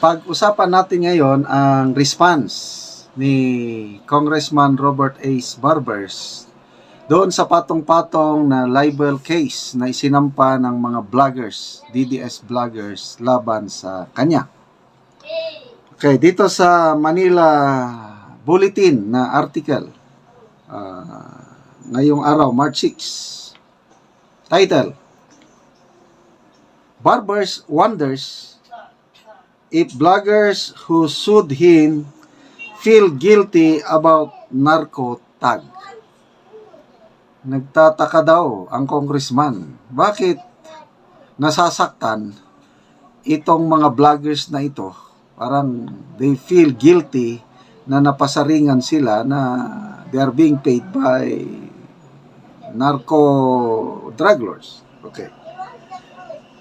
Pag-usapan natin ngayon ang response ni Congressman Robert A. Barbers doon sa patong-patong na libel case na isinampa ng mga vloggers, DDS vloggers, laban sa kanya. Okay, dito sa Manila Bulletin na article, ngayong araw, March 6, title, Barbers wonders if bloggers who sued him feel guilty about narco tag. Nagtataka daw ang congressman, bakit nasasaktan itong mga vloggers na ito? Parang they feel guilty na napasaringan sila na they are being paid by narco drug lords. Okay.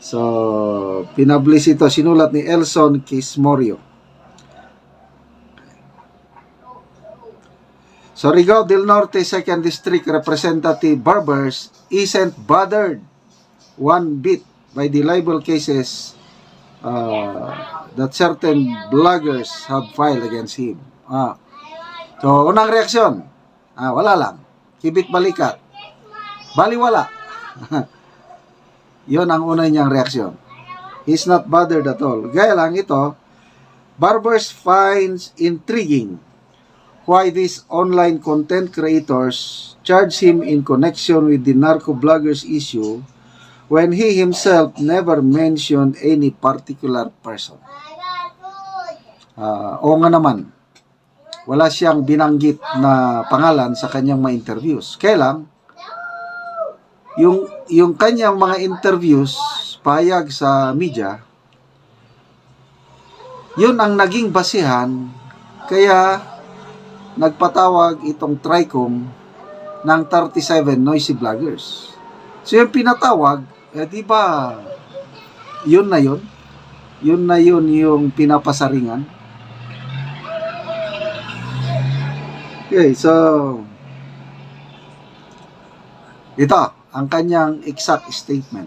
So, pinablis ito, sinulat ni Elson Quismorio. Surigao del Norte 2nd District Representative Barbers isn't bothered one bit by the libel cases that certain bloggers have filed against him. So, unang reaksyon, wala lang. Kibit balikat. Baliwala. Yon ang una niyang reaksyon. He's not bothered at all. Gaya lang ito, Barbers finds intriguing why these online content creators charge him in connection with the narco bloggers issue when he himself never mentioned any particular person. O nga naman, wala siyang binanggit na pangalan sa kanyang mga interviews. Kaya lang, yung kanyang mga interviews, payag sa media, yun ang naging basihan, kaya nagpatawag itong TRICOM ng 37 noisy bloggers. So yung pinatawag, di ba, yun na yun yung pinapasaringan. Okay, so ito ang kanyang exact statement.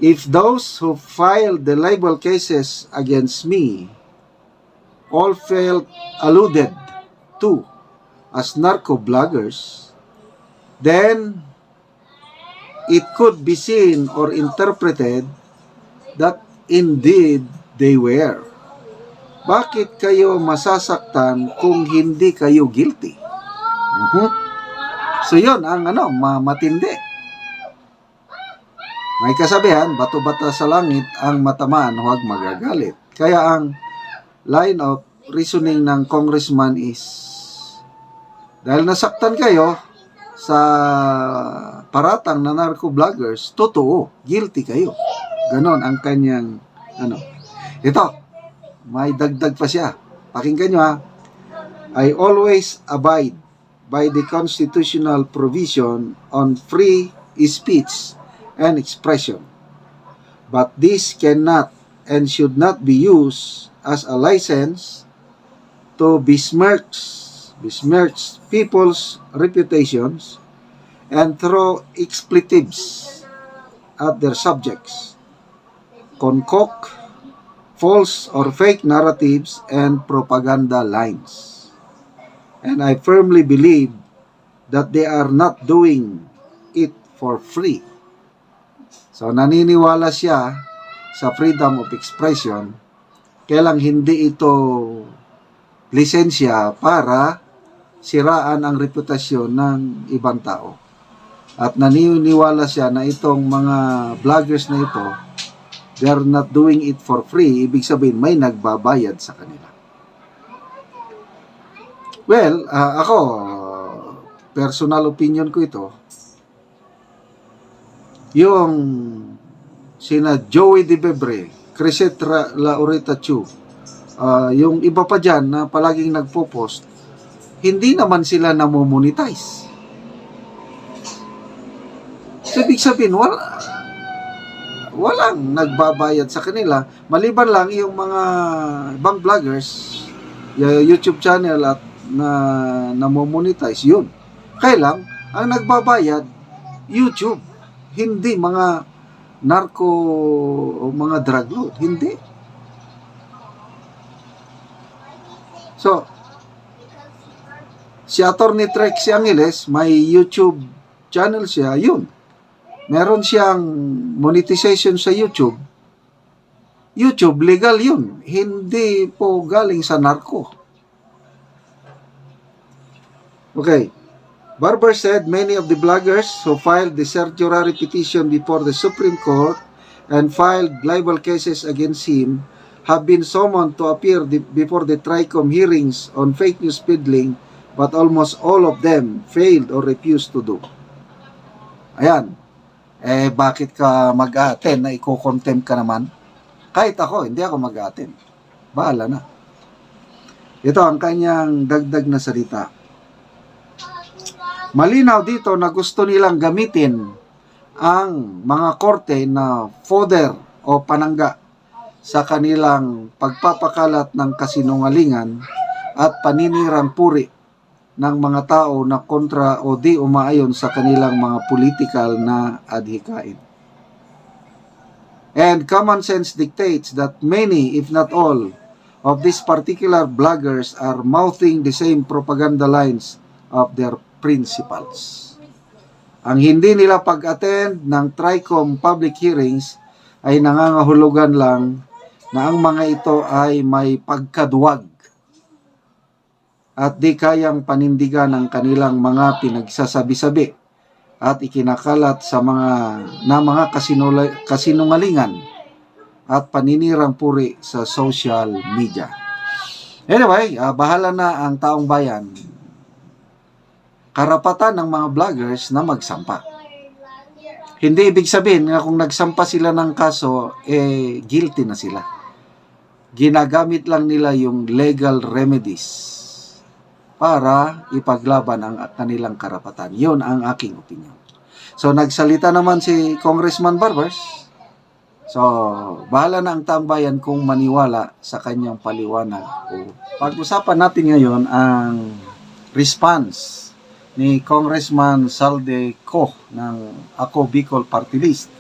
If those who filed the libel cases against me all felt alluded to as narco bloggers, then it could be seen or interpreted that indeed they were. Bakit kayo masasaktan kung hindi kayo guilty? So yun ang matindi. May kasabihan, bato-bata sa langit ang matamaan, huwag magagalit. Kaya ang line of reasoning ng congressman is, dahil nasaktan kayo sa paratang na narco vloggers, totoo, guilty kayo. Ganon ang kanyang Ito, may dagdag pa siya. Pakinggan nyo ha. I always abide by the constitutional provision on free speech and expression. But this cannot and should not be used as a license to besmirch people's reputations and throw expletives at their subjects, concoct false or fake narratives and propaganda lines. And I firmly believe that they are not doing it for free. So naniniwala siya sa freedom of expression, kaya lang hindi ito lisensya para siraan ang reputasyon ng ibang tao. At naniniwala siya na itong mga vloggers na ito, they are not doing it for free. Ibig sabihin, may nagbabayad sa kanila. Well, ako, personal opinion ko ito, yung sina Joey De Bebre, Crisette Laureta Chu, yung iba pa dyan na palaging nagpo-post, hindi naman sila namomonetize. So, ibig sabihin, walang nagbabayad sa kanila, maliban lang yung mga ibang vloggers, YouTube channel at na namomonetize, yun. Kaya lang, ang nagbabayad, YouTube, hindi mga narco o mga drug lord, hindi. So, si Attorney Trexie Angeles, may YouTube channel siya, yun. Meron siyang monetization sa YouTube. YouTube, legal yun. Hindi po galing sa narco. Okay. Barber said many of the bloggers who filed the certiorari petition before the Supreme Court and filed libel cases against him have been summoned to appear before the TRICOM hearings on fake news peddling, but almost all of them failed or refused to do. Ayan. Bakit ka mag-attend na iko-contempt ka naman? Kahit ako, hindi ako mag-attend. Bahala na. Ito ang kanyang dagdag na salita. Malinaw dito na gusto nilang gamitin ang mga korte na fodder o panangga sa kanilang pagpapakalat ng kasinungalingan at paninirang puri ng mga tao na kontra o di umaayon sa kanilang mga political na adhikain. And common sense dictates that many, if not all, of these particular bloggers are mouthing the same propaganda lines of their principles. Ang hindi nila pag-attend ng TRICOM public hearings ay nangangahulugan lang na ang mga ito ay may pagkaduwag at di kayang panindigan ng kanilang mga pinagsasabi-sabi at ikinakalat sa mga kasinungalingan at paninirang puri sa social media. Anyway, bahala na ang taong bayan. Karapatan ng mga vloggers na magsampa. Hindi ibig sabihin na kung nagsampa sila ng kaso, guilty na sila. Ginagamit lang nila yung legal remedies para ipaglaban ang kanilang karapatan. Yun ang aking opinion. So, nagsalita naman si Congressman Barbers. So, bahala na ang taong bayan kung maniwala sa kanyang paliwanag. Pag-usapan natin ngayon ang response ni Congressman Salde Co ng Ako Bicol Party List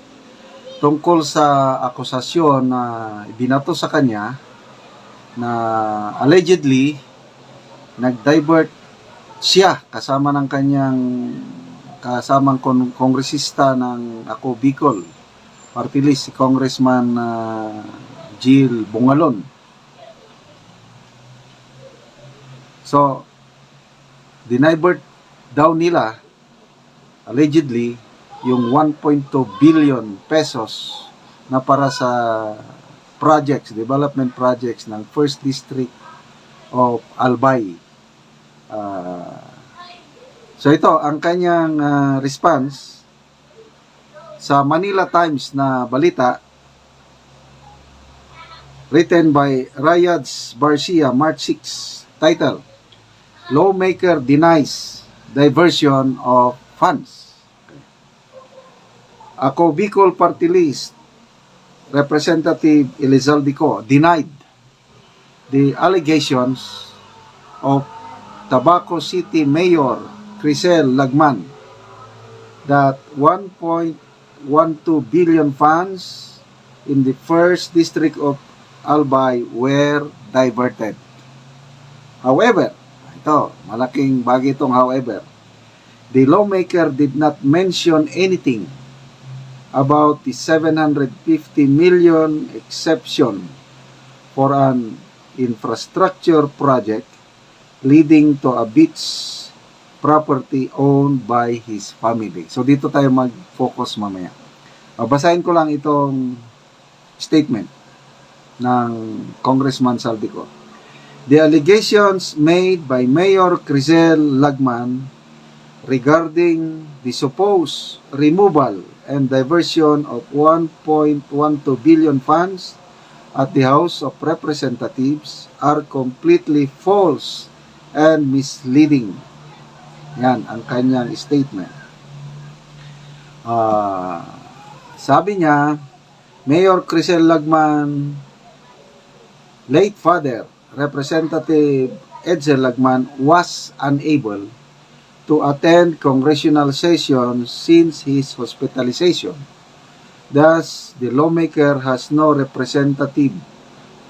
tungkol sa akusasyon na binato sa kanya na allegedly nag-divert siya kasama ng kanyang kasamang kongresista ng Ako Bicol Party List, si Congressman Jill Bungalon. So, dinivert daw nila allegedly yung 1.2 billion pesos na para sa projects, development projects ng First District of Albay. So ito ang kanyang response sa Manila Times na balita written by Rayaz Barcia, March 6, title, Lawmaker Denies Diversion of Funds. Ako Bicol Party List Representative Elizalde Co denied the allegations of Tabaco City Mayor Crisel Lagman that 1.12 billion funds in the First District of Albay were diverted. However, ito, malaking bagay itong however, the lawmaker did not mention anything about the 750 million exception for an infrastructure project leading to a beach property owned by his family. So dito tayo mag-focus mamaya. Basahin ko lang itong statement ng Congressman Saldico. The allegations made by Mayor Crisel Lagman regarding the supposed removal and diversion of 1.12 billion funds at the House of Representatives are completely false and misleading. Yan ang kanyang statement. Sabi niya, Mayor Crisel Lagman, late father, Representative Edsel Lagman, was unable to attend congressional sessions since his hospitalization. Thus, the lawmaker has no representative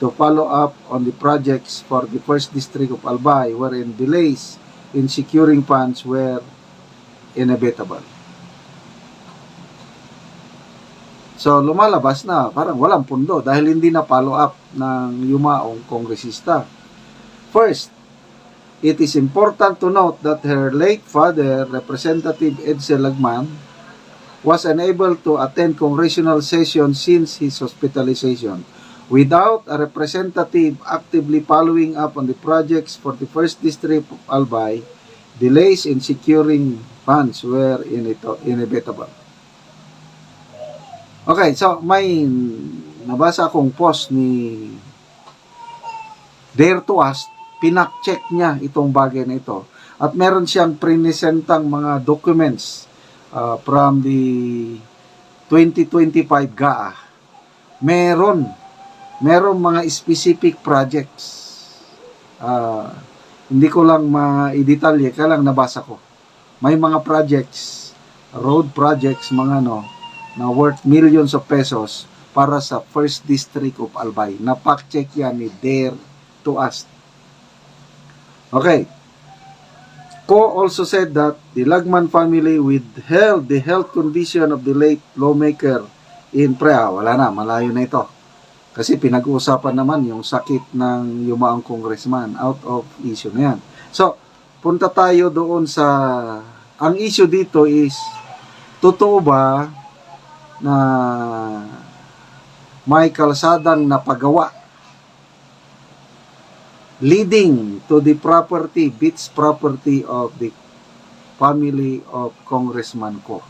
to follow up on the projects for the first district of Albay, wherein delays in securing funds were inevitable. So, lumalabas na parang walang pundo dahil hindi na follow up ng yumaong kongresista. First, it is important to note that her late father, Representative Edsel Lagman, was unable to attend congressional session since his hospitalization. Without a representative actively following up on the projects for the first district of Albay, delays in securing funds were inevitable. Okay, so may nabasa akong post ni Dare to Ask, pinak-check niya itong bagay na ito. At meron siyang prinesentang mga documents from the 2025 GAA. Meron mga specific projects. Hindi ko lang ma-detalye, kaya lang nabasa ko. May mga projects, road projects, mga na worth millions of pesos para sa first district of Albay. Napak-check yan ni Dare to Ask. Okay. Ko also said that the Lagman family withheld the health condition of the late lawmaker in Prea. Wala na, malayo na ito. Kasi pinag-uusapan naman yung sakit ng yumaong congressman. Out of issue na yan. So, punta tayo doon sa... Ang issue dito is, totoo ba na may kalsadang napagawa leading to the property, beach property of the family of Congressman Ko?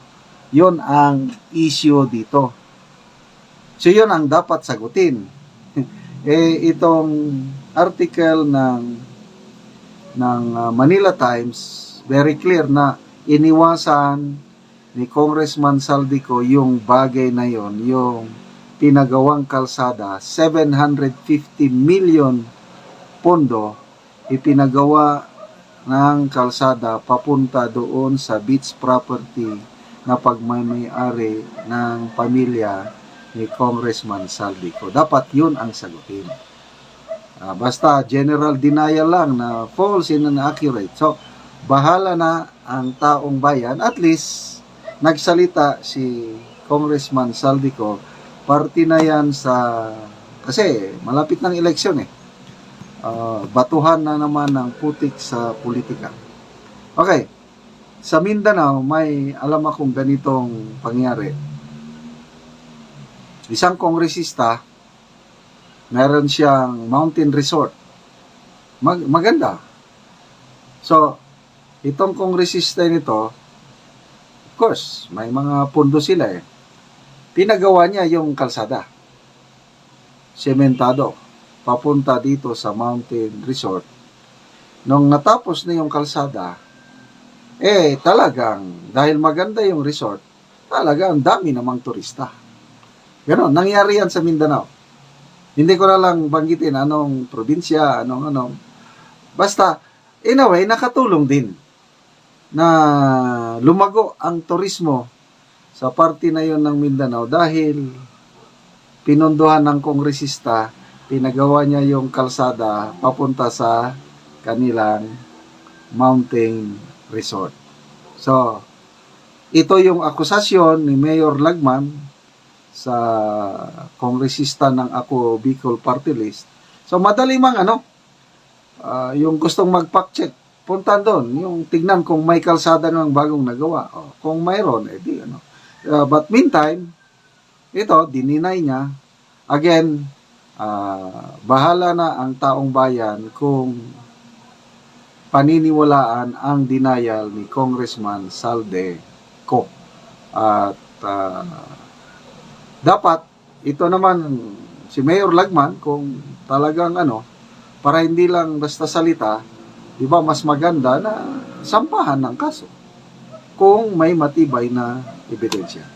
Yon ang issue dito. So, yun ang dapat sagutin. Itong article ng Manila Times, very clear na iniwasan ni Congressman Saldico yung bagay na yon, yung pinagawang kalsada, 750 million pondo, ipinagawa ng kalsada papunta doon sa beach property na pagmamayari ng pamilya ni Congressman Saldico. Dapat yun ang sagutin. Basta general denial lang na false and inaccurate. So, bahala na ang taong bayan. At least, nagsalita si Congressman Saldico. Party na yan sa... Kasi, malapit ng eleksyon batuhan na naman ng putik sa politika. Okay. Sa Mindanao, may alam akong ganitong pangyari. Isang kongresista, meron siyang mountain resort. Maganda. So, itong kongresista nito, of course, may mga pondo sila Pinagawa niya yung kalsada. Sementado. Papunta dito sa mountain resort. Nung natapos na yung kalsada, talagang, dahil maganda yung resort, talagang dami namang turista. Ganon, nangyari yan sa Mindanao. Hindi ko na lang banggitin anong probinsya, anong. Basta, in a way, nakatulong din na lumago ang turismo sa parte na yon ng Mindanao dahil pinondohan ng kongresista, pinagawa niya yung kalsada papunta sa kanilang mountain resort. So, ito yung akusasyon ni Mayor Lagman sa kongresista ng Ako Bicol Party List. So, madali mang yung gustong mag-fact check, punta doon, yung tignan kung may kalsada ng bagong nagawa. Kung mayroon, but meantime, ito, dininay niya. Again, bahala na ang taong bayan kung paniniwalaan ang denial ni Congressman Saldico. At dapat, ito naman, si Mayor Lagman, kung talagang para hindi lang basta salita, di ba mas maganda na sampahan ng kaso kung may matibay na ebidensya.